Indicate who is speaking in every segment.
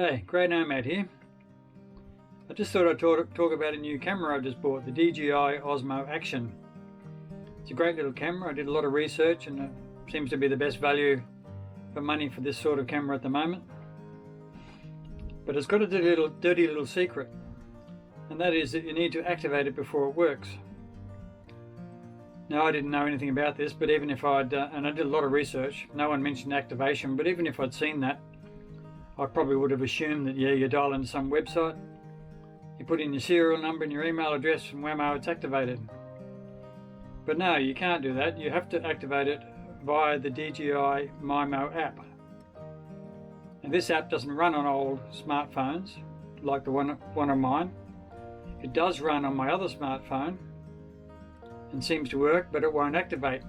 Speaker 1: G'day, Grey Nomad here. I just thought I'd talk about a new camera I just bought, the DJI Osmo Action. It's a great little camera. I did a lot of research and it seems to be the best value for money for this sort of camera at the moment. But it's got a dirty little secret, and that is that you need to activate it before it works. Now, I didn't know anything about this, but even if and I did a lot of research, no one mentioned activation, but even if I'd seen that, I probably would have assumed that, yeah, you dial into some website, you put in your serial number and your email address, and whammo, it's activated. But no, you can't do that. You have to activate it via the DJI Osmo app. And this app doesn't run on old smartphones like the one on mine. It does run on my other smartphone and seems to work, but it won't activate.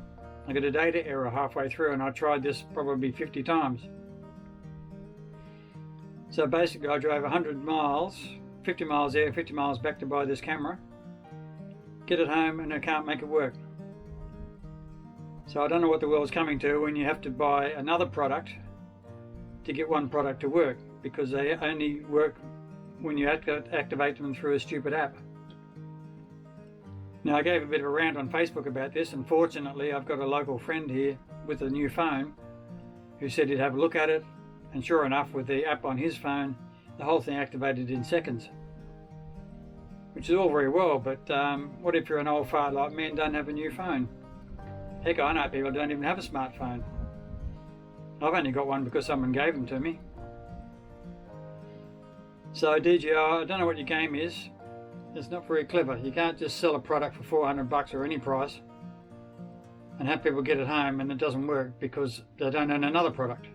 Speaker 1: I get a data error halfway through, and I tried this probably 50 times. So basically I drove 100 miles, 50 miles there, 50 miles back to buy this camera, get it home, and I can't make it work. So I don't know what the world's coming to when you have to buy another product to get one product to work, because they only work when you activate them through a stupid app. Now, I gave a bit of a rant on Facebook about this, and fortunately I've got a local friend here with a new phone who said he'd have a look at it, and sure enough, with the app on his phone, the whole thing activated in seconds. Which is all very well, but what if you're an old fart like me and don't have a new phone? Heck, I know people who don't even have a smartphone. I've only got one because someone gave them to me. So DJI, I don't know what your game is. It's not very clever. You can't just sell a product for 400 bucks or any price and have people get it home and it doesn't work because they don't own another product.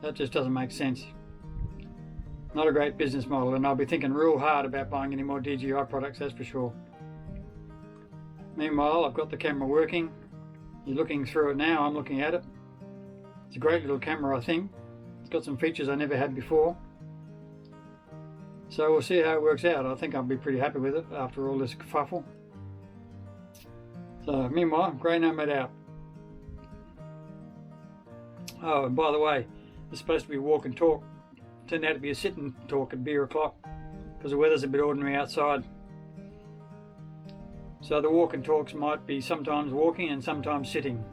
Speaker 1: That just doesn't make sense. Not a great business model, and I'll be thinking real hard about buying any more DJI products, that's for sure. Meanwhile, I've got the camera working. You're looking through it now, I'm looking at it. It's a great little camera, I think. It's got some features I never had before. So we'll see how it works out. I think I'll be pretty happy with it after all this kerfuffle. So meanwhile, Grey Nomad out. Oh, and by the way, it's supposed to be walk and talk. Turned out to be a sit and talk at beer o'clock because the weather's a bit ordinary outside. So the walk and talks might be sometimes walking and sometimes sitting.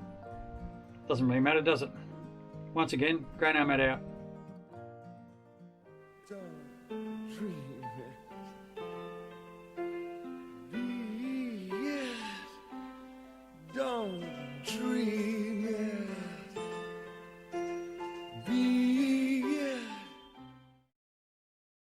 Speaker 1: Doesn't really matter, does it? Once again, Grey Nomad out. 2, 3